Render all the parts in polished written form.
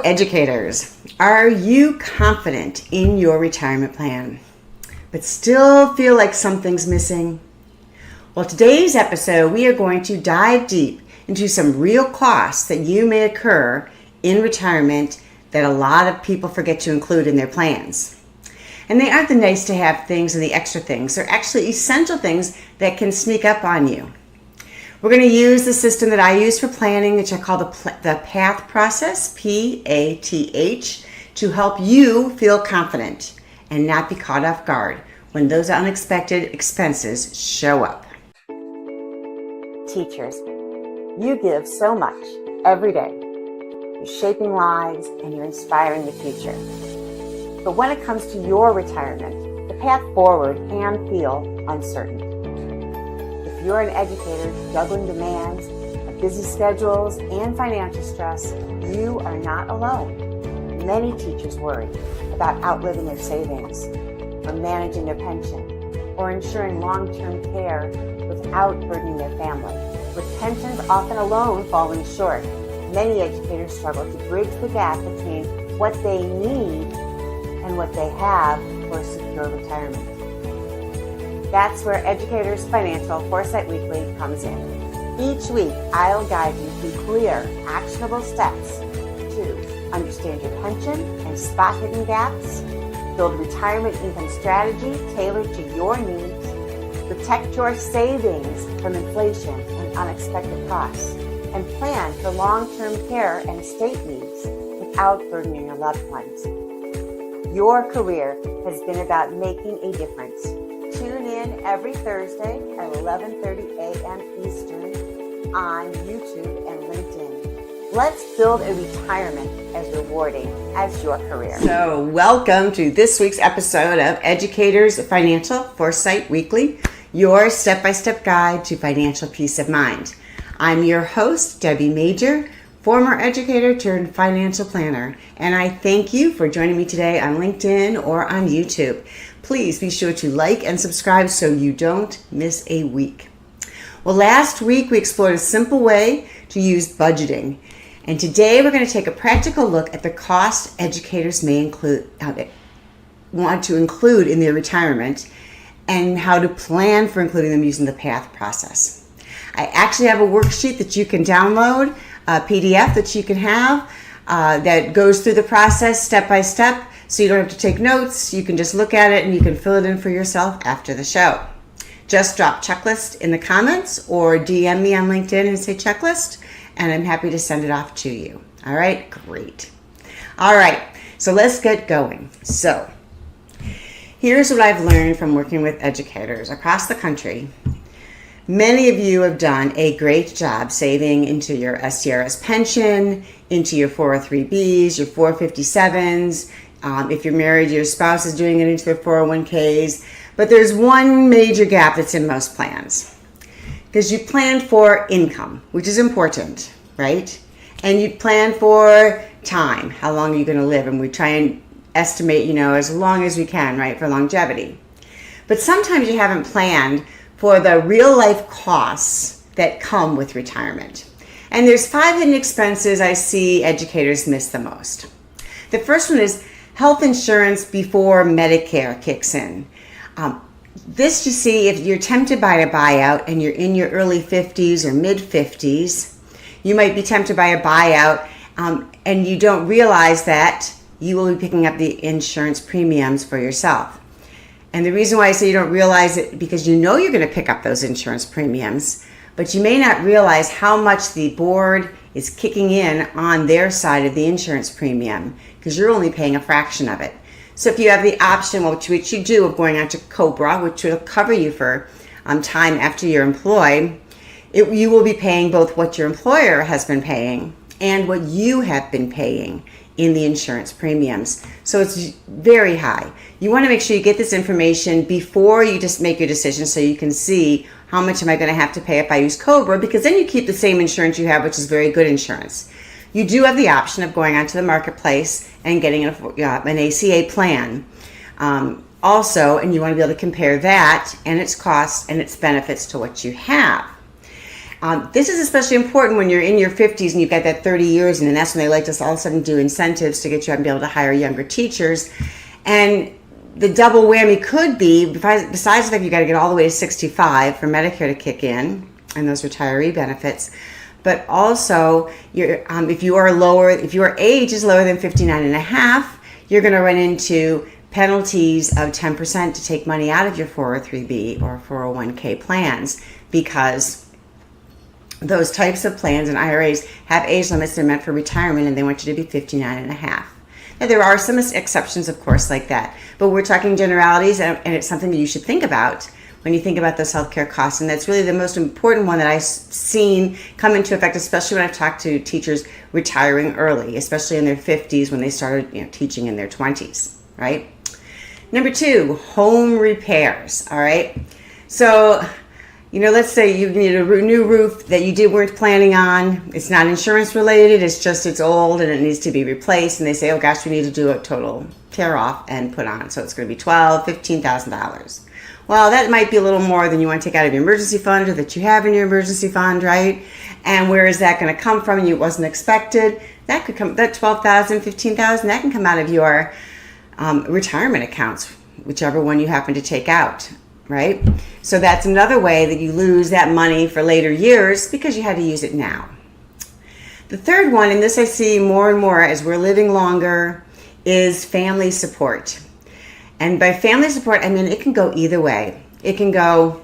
educators, are you confident in your retirement plan, but still feel like something's missing? Well, today's episode, we are going to dive deep into some real costs that you may occur in retirement that a lot of people forget to include in their plans. And they aren't the nice to have things and the extra things. They're actually essential things that can sneak up on you. We're going to use the system that I use for planning, which I call the PATH process, P-A-T-H, to help you feel confident and not be caught off guard when those unexpected expenses show up. Teachers, you give so much every day. You're shaping lives and you're inspiring the future. But when it comes to your retirement, the path forward can feel uncertain. If you're an educator juggling demands of busy schedules and financial stress, you are not alone. Many teachers worry about outliving their savings, or managing their pension, or ensuring long-term care without burdening their family, with pensions often alone falling short. Many educators struggle to bridge the gap between what they need and what they have for a secure retirement. That's where Educators Financial Foresight Weekly comes in. Each week, I'll guide you through clear, actionable steps to understand your pension and spot hidden gaps, build retirement income strategy tailored to your needs, protect your savings from inflation and unexpected costs, and plan for long-term care and estate needs without burdening your loved ones. Your career has been about making a difference. Tune in every Thursday at 11:30 a.m. Eastern on YouTube and LinkedIn. Let's build a retirement as rewarding as your career. So welcome to this week's episode of Educators Financial Foresight Weekly, your step-by-step guide to financial peace of mind. I'm your host, Debbie Major, former educator turned financial planner, and I thank you for joining me today on LinkedIn or on YouTube. Please be sure to like and subscribe so you don't miss a week. Well, last week we explored a simple way to use budgeting, and today we're going to take a practical look at the costs educators may want to include in their retirement and how to plan for including them using the PATH process. I actually have a worksheet that you can download, a PDF that you can have that goes through the process step by step, so you don't have to take notes. You can just look at it and you can fill it in for yourself after the show. Just drop checklist in the comments or DM me on LinkedIn and say checklist, and I'm happy to send it off to you. All right, great. All right, so let's get going. So here's what I've learned from working with educators across the country. Many of you have done a great job saving into your STRS pension, into your 403Bs, your 457s. If you're married, your spouse is doing it into their 401Ks. But there's one major gap that's in most plans. Because you planned for income, which is important, right? And you plan for time, how long are you going to live? And we try and estimate, as long as we can, right, for longevity. But sometimes you haven't planned for the real life costs that come with retirement. And there's 5 hidden expenses I see educators miss the most. The first one is health insurance before Medicare kicks in. This, you see, if you're tempted by a buyout and you're in your early 50s or mid 50s, you might be tempted by a buyout and you don't realize that you will be picking up the insurance premiums for yourself. And the reason why I say you don't realize it, because you know you're going to pick up those insurance premiums, but you may not realize how much the board is kicking in on their side of the insurance premium, because you're only paying a fraction of it. So if you have the option, which you do, of going on to COBRA, which will cover you for time after you're employed, you will be paying both what your employer has been paying and what you have been paying in the insurance premiums. So it's very high. You want to make sure you get this information before you just make your decision, so you can see how much am I going to have to pay if I use COBRA, because then you keep the same insurance you have, which is very good insurance. You do have the option of going onto the marketplace and getting an ACA plan. Also, and you want to be able to compare that and its costs and its benefits to what you have. This is especially important when you're in your 50s and you've got that 30 years, and then that's when they like to all of a sudden do incentives to get you out and be able to hire younger teachers. And the double whammy could be, besides the fact you got to get all the way to 65 for Medicare to kick in and those retiree benefits, but also if your age is lower than 59 and a half, you're going to run into penalties of 10% to take money out of your 403b or 401k plans, because those types of plans and IRAs have age limits. They're meant for retirement, and they want you to be 59 and a half. Now, there are some exceptions, of course, like that, but we're talking generalities, and it's something that you should think about when you think about those healthcare costs. And that's really the most important one that I've seen come into effect, especially when I've talked to teachers retiring early, especially in their 50s when they started teaching in their 20s, right? Number 2, home repairs, all right? So, let's say you need a new roof that you weren't planning on. It's not insurance related. It's old and it needs to be replaced. And they say, oh gosh, we need to do a total tear off and put on. So it's going to be $12,000, $15,000. Well, that might be a little more than you want to take out of your emergency fund or that you have in your emergency fund, right? And where is that going to come from? It wasn't expected. That $12,000, $15,000, that can come out of your retirement accounts, whichever one you happen to take out. Right? So that's another way that you lose that money for later years because you had to use it now. The third one, and this I see more and more as we're living longer, is family support. And by family support, I mean it can go either way. It can go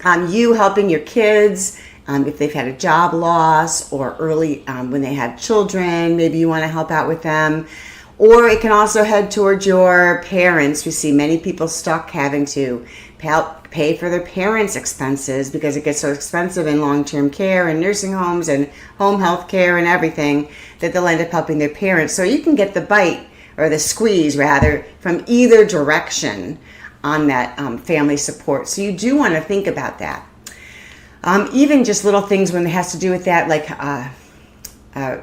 you helping your kids if they've had a job loss, or early when they have children, maybe you want to help out with them. Or it can also head towards your parents. We see many people stuck having to pay for their parents' expenses because it gets so expensive in long-term care and nursing homes and home health care and everything that they'll end up helping their parents. So you can get the bite, or the squeeze rather, from either direction on that family support. So you do want to think about that. Even just little things when it has to do with that, like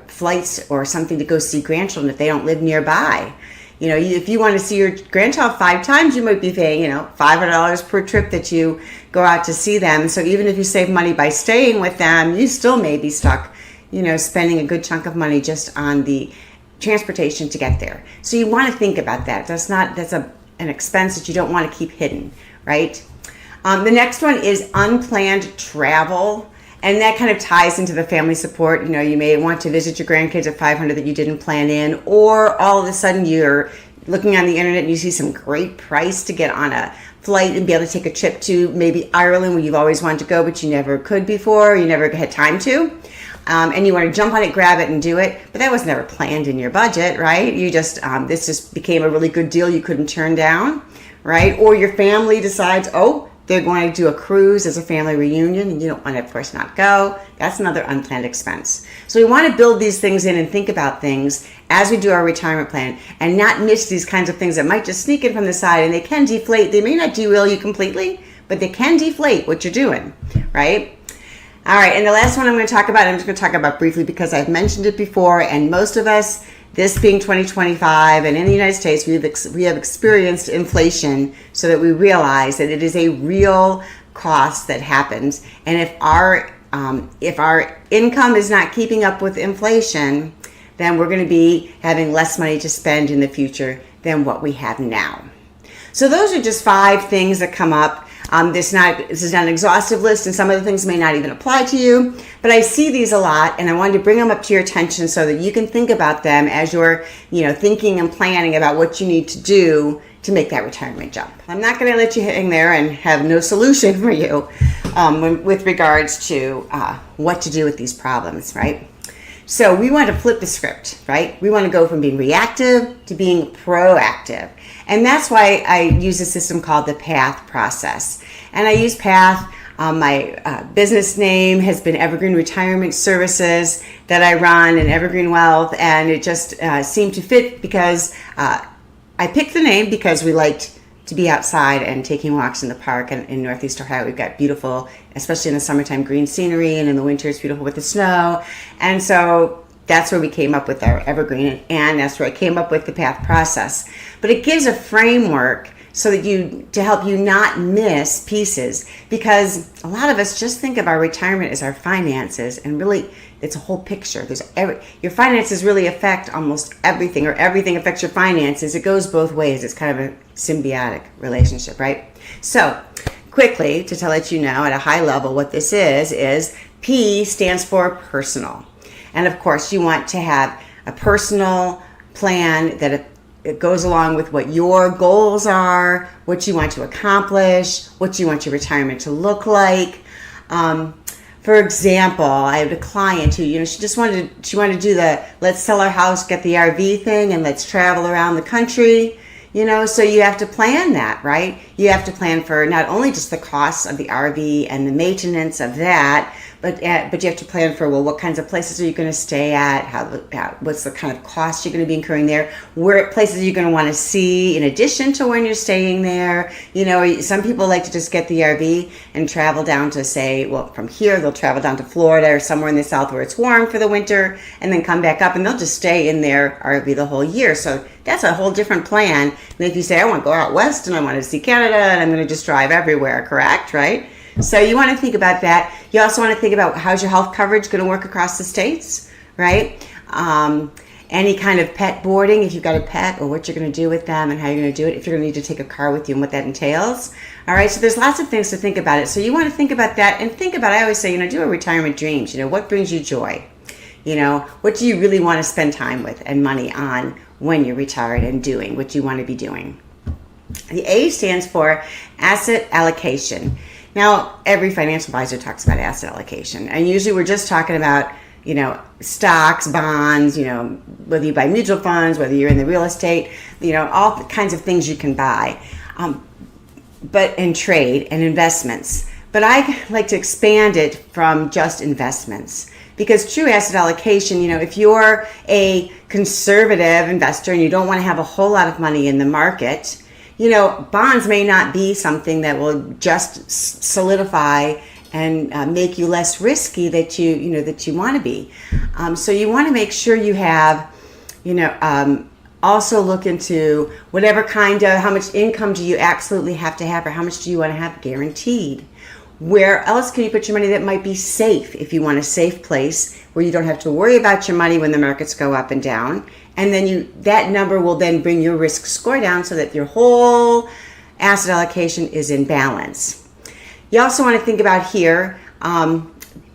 flights or something to go see grandchildren if they don't live nearby. If you want to see your grandchild 5 times, you might be paying, $500 per trip that you go out to see them. So even if you save money by staying with them, you still may be stuck, spending a good chunk of money just on the transportation to get there. So you want to think about that. That's an expense that you don't want to keep hidden, right? The next one is unplanned travel. And that kind of ties into the family support. You may want to visit your grandkids at $500 that you didn't plan in, or all of a sudden you're looking on the internet and you see some great price to get on a flight and be able to take a trip to maybe Ireland, where you've always wanted to go but you never could before, you never had time to. And you want to jump on it, grab it, and do it. But that was never planned in your budget, right? You just, this just became a really good deal you couldn't turn down, right? Or your family decides, they're going to do a cruise as a family reunion, and you don't want to, of course, not go. That's another unplanned expense. So we want to build these things in and think about things as we do our retirement plan, and not miss these kinds of things that might just sneak in from the side, and they can deflate. They may not derail you completely, but they can deflate what you're doing, right? All right, and the last one I'm going to talk about, I'm just going to talk about briefly because I've mentioned it before, and most of us, this being 2025, and in the United States, we have experienced inflation, so that we realize that it is a real cost that happens. And if our income is not keeping up with inflation, then we're going to be having less money to spend in the future than what we have now. So those are just 5 things that come up. This is not an exhaustive list, and some of the things may not even apply to you, but I see these a lot, and I wanted to bring them up to your attention so that you can think about them as you're, thinking and planning about what you need to do to make that retirement jump. I'm not going to let you hang there and have no solution for you with regards to what to do with these problems, right? So we want to flip the script, right? We want to go from being reactive to being proactive. And that's why I use a system called the PATH process. And I use PATH. My business name has been Evergreen Retirement Services that I run, and Evergreen Wealth. And it just seemed to fit because I picked the name because we liked to be outside and taking walks in the park. And in Northeast Ohio, we've got beautiful, especially in the summertime, green scenery, and in the winter it's beautiful with the snow. And so that's where we came up with our Evergreen, and that's where I came up with the PATH process. But it gives a framework so that to help you not miss pieces, because a lot of us just think of our retirement as our finances, and really it's a whole picture. Your finances really affect almost everything, or everything affects your finances. It goes both ways. It's kind of a symbiotic relationship, right? So quickly, to let you know at a high level what this is P stands for personal. And of course, you want to have a personal plan that it goes along with what your goals are, what you want to accomplish, what you want your retirement to look like. For example, I had a client who, she wanted to do the let's sell our house, get the RV thing, and let's travel around the country. So you have to plan that, right? You have to plan for not only just the costs of the RV and the maintenance of that, but you have to plan for, what kinds of places are you going to stay at? What's the kind of cost you're going to be incurring there? Where places are you going to want to see in addition to when you're staying there? Some people like to just get the RV and travel down to, from here they'll travel down to Florida or somewhere in the South where it's warm for the winter, and then come back up, and they'll just stay in their RV the whole year. So that's a whole different plan than if you say, I want to go out west and I want to see Canada and I'm going to just drive everywhere, correct, right? So you want to think about that. You also want to think about, how's your health coverage going to work across the states, right? Any kind of pet boarding, if you've got a pet, or what you're going to do with them and how you're going to do it, if you're going to need to take a car with you and what that entails. All right, so there's lots of things to think about it. So you want to think about that, and think about, I always say, do a retirement dreams. What brings you joy? What do you really want to spend time with and money on when you're retired, and doing what you want to be doing? The A stands for asset allocation. Now, every financial advisor talks about asset allocation, and usually we're just talking about, stocks, bonds, whether you buy mutual funds, whether you're in the real estate, all the kinds of things you can buy, and trade and investments. But I like to expand it from just investments, because true asset allocation, if you're a conservative investor and you don't want to have a whole lot of money in the market, bonds may not be something that will just solidify and make you less risky that you want to be. So you want to make sure you have, also look into whatever how much income do you absolutely have to have, or how much do you want to have guaranteed? Where else can you put your money that might be safe, if you want a safe place where you don't have to worry about your money when the markets go up and down? And then that number will then bring your risk score down so that your whole asset allocation is in balance. You also want to think about here,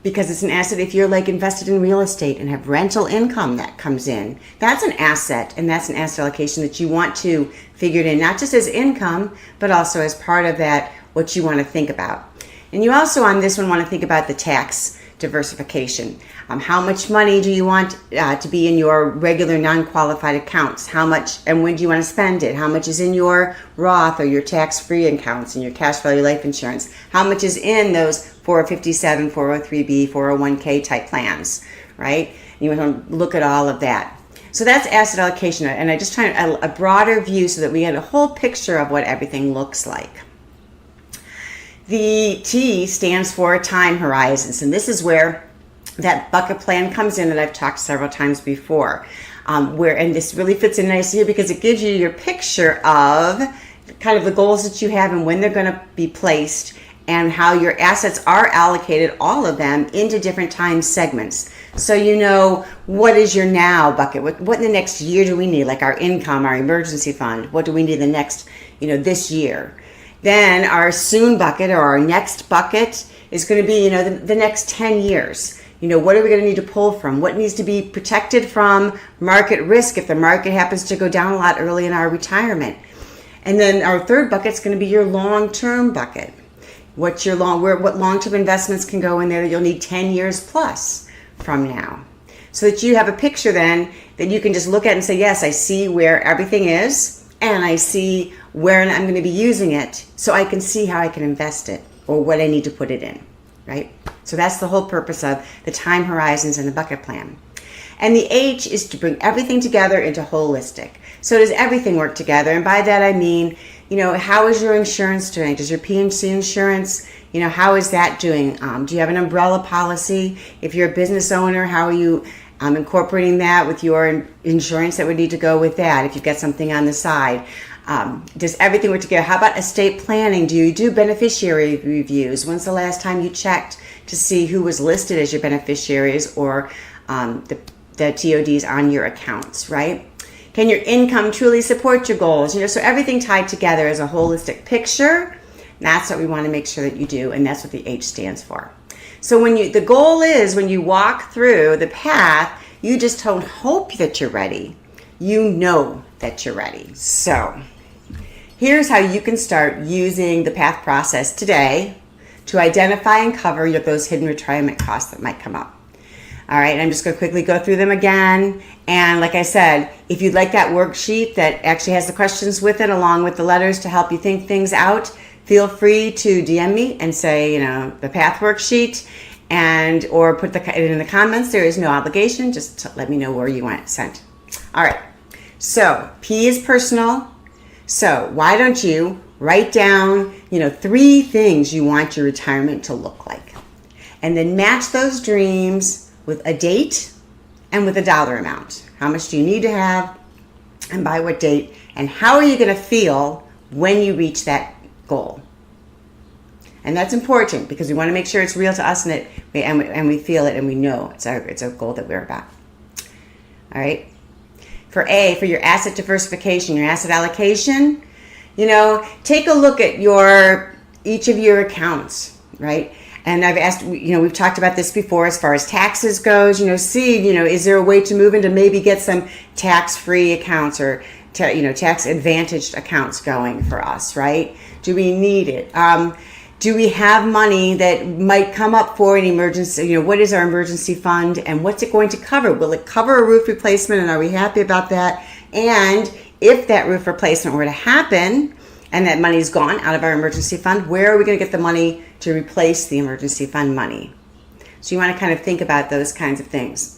because it's an asset, if you're invested in real estate and have rental income that comes in, that's an asset, and that's an asset allocation that you want to figure it in, not just as income, but also as part of that, what you want to think about. And you also, on this one, want to think about the tax diversification. How much money do you want to be in your regular non-qualified accounts? How much and when do you want to spend it? How much is in your Roth or your tax-free accounts and your cash value life insurance? How much is in those 457, 403b, 401k type plans, right? You want to look at all of that. So that's asset allocation, and I just try a broader view so that we get a whole picture of what everything looks like. The T stands for time horizons, and this is where that bucket plan comes in that I've talked several times before. And this really fits in nicely here because it gives you your picture of kind of the goals that you have and when they're going to be placed, and how your assets are allocated, all of them, into different time segments. So what is your now bucket? What in the next year do we need? Like our income, our emergency fund. What do we need the next, this year? Then our soon bucket, or our next bucket, is going to be, the next 10 years. What are we going to need to pull from? What needs to be protected from market risk if the market happens to go down a lot early in our retirement? And then our third bucket is going to be your long-term bucket. What long-term investments can go in there that you'll need 10 years plus from now. So that you have a picture then that you can just look at and say, yes, I see where everything is, and I see where I'm going to be using it, so I can see how I can invest it or what I need to put it in, right? So that's the whole purpose of the time horizons and the bucket plan. And the H is to bring everything together into holistic. So does everything work together? And by that I mean, how is your insurance doing? Does your P&C insurance, how is that doing? Do you have an umbrella policy? If you're a business owner, how are you incorporating that with your insurance that would need to go with that if you've got something on the side? Does everything work together? How about estate planning? Do you do beneficiary reviews? When's the last time you checked to see who was listed as your beneficiaries or the TODs on your accounts, right? Can your income truly support your goals? So everything tied together as a holistic picture. That's what we want to make sure that you do, and that's what the H stands for. So the goal is when you walk through the path, you just don't hope that you're ready. You know that you're ready. So here's how you can start using the path process today to identify and cover those hidden retirement costs that might come up. All right, I'm just going to quickly go through them again. And like I said, if you'd like that worksheet that actually has the questions with it, along with the letters to help you think things out, feel free to DM me and say, the path worksheet, or put it in the comments. There is no obligation. Just let me know where you want it sent. All right, so P is personal. So why don't you write down, 3 things you want your retirement to look like, and then match those dreams with a date and with a dollar amount. How much do you need to have, and by what date, and how are you going to feel when you reach that goal? And that's important because we want to make sure it's real to us and we feel it and we know it's a goal that we're about. All right. For A, for your asset diversification, your asset allocation, take a look at each of your accounts, right? And I've asked, we've talked about this before as far as taxes goes, is there a way to move into maybe get some tax-free accounts or, tax advantaged accounts going for us, right? Do we need it? Do we have money that might come up for an emergency? What is our emergency fund and what's it going to cover? Will it cover a roof replacement, and are we happy about that? And if that roof replacement were to happen and that money's gone out of our emergency fund, where are we going to get the money to replace the emergency fund money? So you want to kind of think about those kinds of things.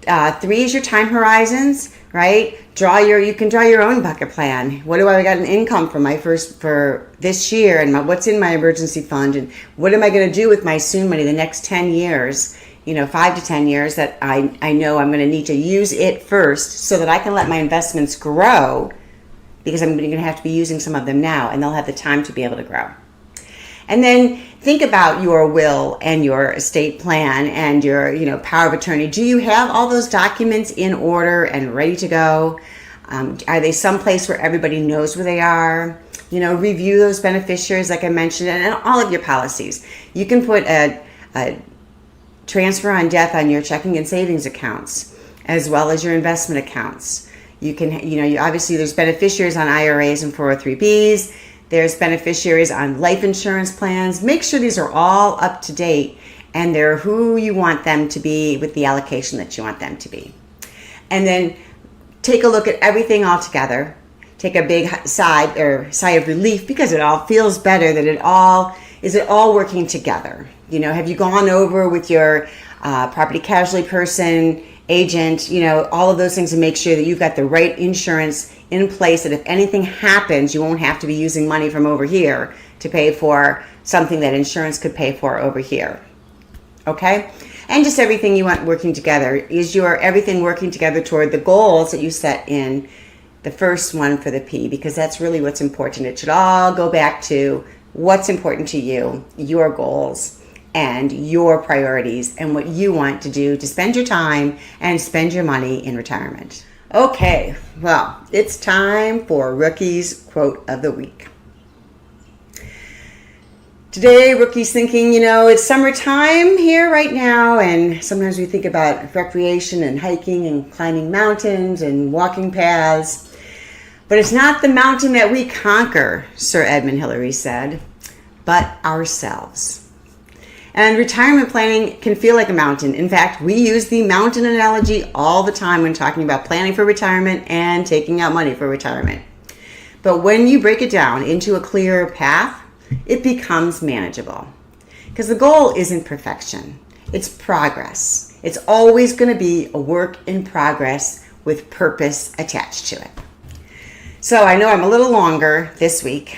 3 is your time horizons, right? You can draw your own bucket plan. What do I got an income for this year, and what's in my emergency fund, and what am I going to do with my soon money the next 10 years, 5 to 10 years that I know I'm going to need to use it first so that I can let my investments grow, because I'm going to have to be using some of them now, and they'll have the time to be able to grow. And then think about your will and your estate plan and your, power of attorney. Do you have all those documents in order and ready to go? Are they someplace where everybody knows where they are? Review those beneficiaries, like I mentioned, and all of your policies. You can put a transfer on death on your checking and savings accounts, as well as your investment accounts. You can, obviously there's beneficiaries on IRAs and 403Bs. There's beneficiaries on life insurance plans. Make sure these are all up to date and they're who you want them to be with the allocation that you want them to be. And then take a look at everything all together. Take a big sigh of relief, because it all feels better that it all working together. Have you gone over with your property casualty person, agent, all of those things, to make sure that you've got the right insurance in place, that if anything happens, you won't have to be using money from over here to pay for something that insurance could pay for over here. Okay? And just everything you want working together. Is everything working together toward the goals that you set in the first one for the P? Because that's really what's important. It should all go back to what's important to you, your goals, and your priorities, and what you want to do to spend your time and spend your money in retirement. Okay, well, it's time for Rookie's Quote of the Week. Today, Rookie's thinking, it's summertime here right now, and sometimes we think about recreation and hiking and climbing mountains and walking paths. But it's not the mountain that we conquer, Sir Edmund Hillary said, but ourselves. And retirement planning can feel like a mountain. In fact, we use the mountain analogy all the time when talking about planning for retirement and taking out money for retirement. But when you break it down into a clearer path, it becomes manageable. Because the goal isn't perfection, it's progress. It's always going to be a work in progress with purpose attached to it. So I know I'm a little longer this week,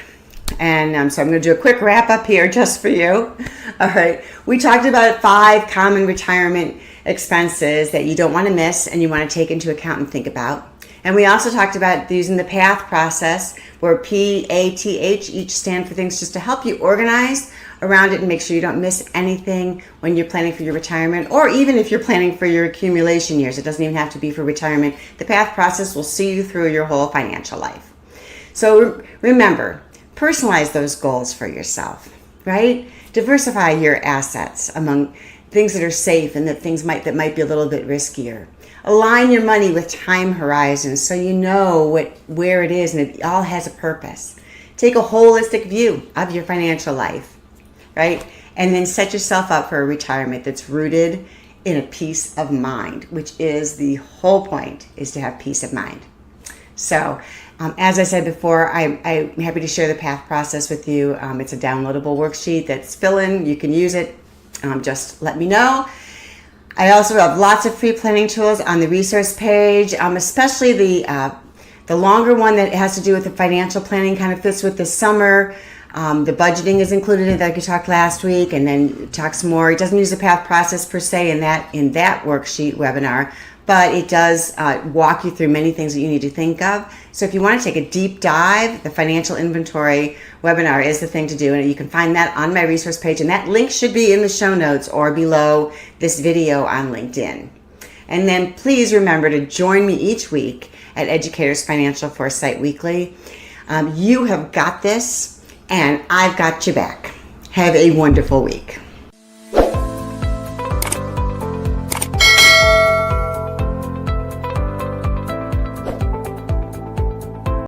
and so I'm going to do a quick wrap up here just for you. All right. We talked about 5 common retirement expenses that you don't want to miss and you want to take into account and think about. And we also talked about using the PATH process, where PATH each stand for things, just to help you organize around it and make sure you don't miss anything when you're planning for your retirement, or even if you're planning for your accumulation years. It doesn't even have to be for retirement. The PATH process will see you through your whole financial life. So remember, personalize those goals for yourself, right? Diversify your assets among things that are safe and that things that might be a little bit riskier. Align your money with time horizons so you know where it is and it all has a purpose. Take a holistic view of your financial life, right? And then set yourself up for a retirement that's rooted in a peace of mind, which is the whole point, is to have peace of mind. So, as I said before, I'm happy to share the PATH process with you. It's a downloadable worksheet that's fill-in. You can use it. Just let me know. I also have lots of free planning tools on the resource page, especially the longer one that has to do with the financial planning, kind of fits with the summer. The budgeting is included in that, like we talked last week, and then talk some more. It doesn't use the PATH process per se in that worksheet webinar, but it does walk you through many things that you need to think of. So if you want to take a deep dive, the financial inventory webinar is the thing to do, and you can find that on my resource page, and that link should be in the show notes or below this video on LinkedIn. And then please remember to join me each week at Educators Financial Foresight Weekly. You have got this, and I've got your back. Have a wonderful week.